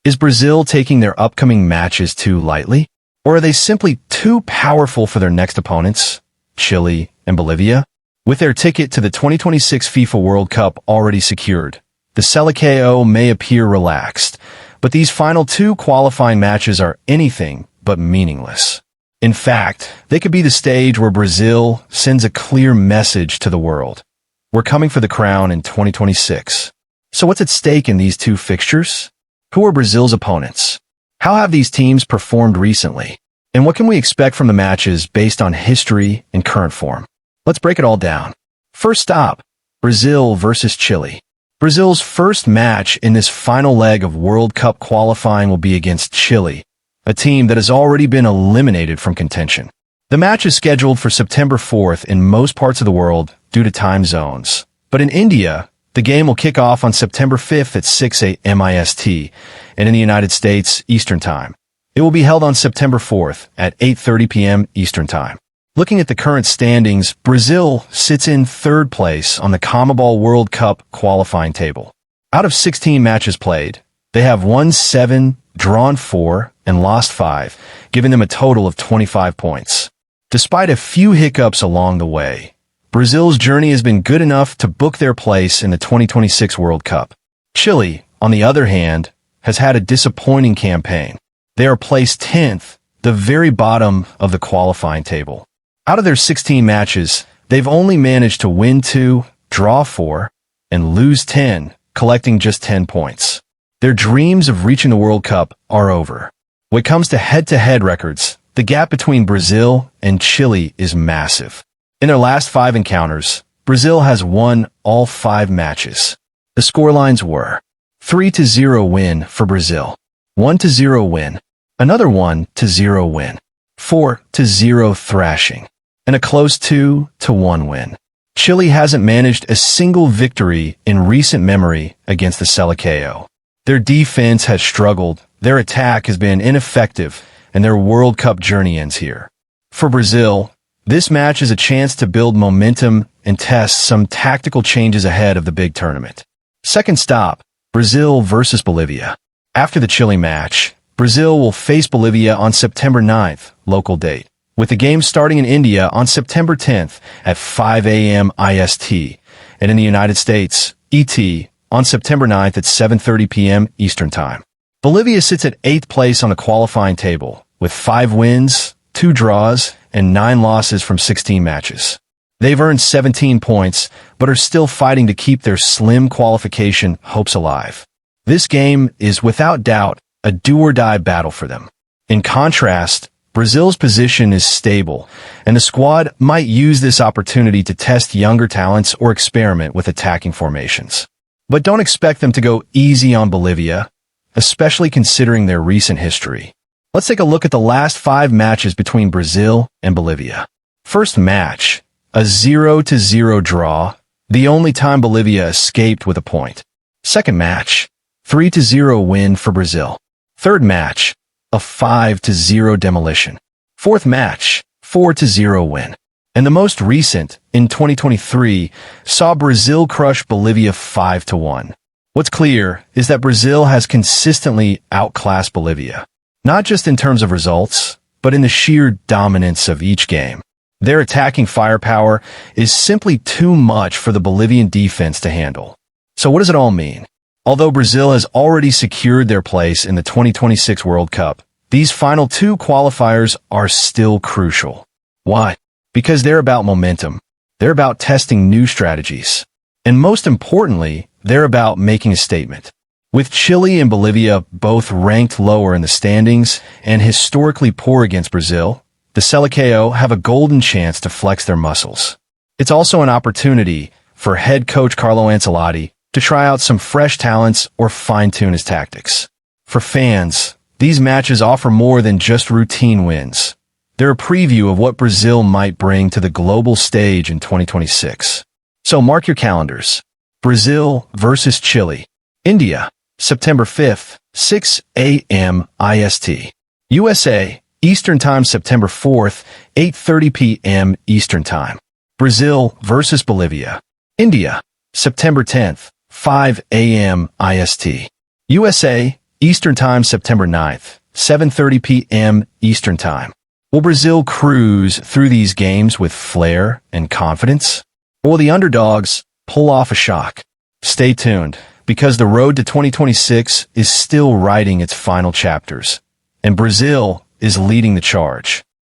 Is Brazil taking their upcoming matches too lightly? Or are they simply too powerful for their next opponents, Chile and Bolivia? With their ticket to the 2026 FIFA World Cup already secured, the Seleção may appear relaxed, but these final two qualifying matches are anything but meaningless. In fact, they could be the stage where Brazil sends a clear message to the world. We're coming for the crown in 2026. So what's at stake in these two fixtures? Who are Brazil's opponents? How have these teams performed recently? And what can we expect from the matches based on history and current form? Let's break it all down. First stop, Brazil versus Chile. Brazil's first match in this final leg of World Cup qualifying will be against Chile, a team that has already been eliminated from contention. The match is scheduled for September 4th in most parts of the world due to time zones. But in India, the game will kick off on September 5th at 6 a.m. IST, and in the United States, Eastern Time. It will be held on September 4th at 8:30 p.m. Eastern Time. Looking at the current standings, Brazil sits in third place on the CONMEBOL World Cup qualifying table. Out of 16 matches played, they have won 7, drawn 4, and lost 5, giving them a total of 25 points. Despite a few hiccups along the way, Brazil's journey has been good enough to book their place in the 2026 World Cup. Chile, on the other hand, has had a disappointing campaign. They are placed 10th, the very bottom of the qualifying table. Out of their 16 matches, they've only managed to win 2, draw 4, and lose 10, collecting just 10 points. Their dreams of reaching the World Cup are over. When it comes to head-to-head records, the gap between Brazil and Chile is massive. In their last 5 encounters, Brazil has won all 5 matches. The scorelines were 3-0 win for Brazil, 1-0 win, another 1-0 win, 4-0 thrashing, and a close 2-1 win. Chile hasn't managed a single victory in recent memory against the Seleção. Their defense has struggled, their attack has been ineffective, and their World Cup journey ends here. For Brazil, this match is a chance to build momentum and test some tactical changes ahead of the big tournament. Second stop, Brazil versus Bolivia. After the Chile match, Brazil will face Bolivia on September 9th, local date, with the game starting in India on September 10th at 5 a.m. IST, and in the United States, ET, on September 9th at 7:30 p.m. Eastern Time. Bolivia sits at 8th place on the qualifying table, with 5 wins, 2 draws, and 9 losses from 16 matches. They've earned 17 points, but are still fighting to keep their slim qualification hopes alive. This game is without doubt a do-or-die battle for them. In contrast, Brazil's position is stable, and the squad might use this opportunity to test younger talents or experiment with attacking formations. But don't expect them to go easy on Bolivia, especially considering their recent history. Let's take a look at the last 5 matches between Brazil and Bolivia. First match, a 0-0 draw, the only time Bolivia escaped with a point. Second match, 3-0 win for Brazil. Third match, a 5-0 demolition. Fourth match, 4-0 win. And the most recent, in 2023, saw Brazil crush Bolivia 5-1. What's clear is that Brazil has consistently outclassed Bolivia, not just in terms of results, but in the sheer dominance of each game. Their attacking firepower is simply too much for the Bolivian defense to handle. So what does it all mean? Although Brazil has already secured their place in the 2026 World Cup, these final 2 qualifiers are still crucial. Why? Because they're about momentum. They're about testing new strategies. And most importantly, they're about making a statement. With Chile and Bolivia both ranked lower in the standings and historically poor against Brazil, the Seleção have a golden chance to flex their muscles. It's also an opportunity for head coach Carlo Ancelotti to try out some fresh talents or fine-tune his tactics. For fans, these matches offer more than just routine wins. They're a preview of what Brazil might bring to the global stage in 2026. So mark your calendars. Brazil versus Chile. India, September 5th, 6 a.m. IST. USA, Eastern Time, September 4th, 8:30 p.m. Eastern Time. Brazil versus Bolivia. India, September 10th, 5 a.m. IST. USA, Eastern Time, September 9th, 7:30 p.m. Eastern Time. Will Brazil cruise through these games with flair and confidence? Or will the underdogs pull off a shock? Stay tuned, because the road to 2026 is still writing its final chapters, and Brazil is leading the charge.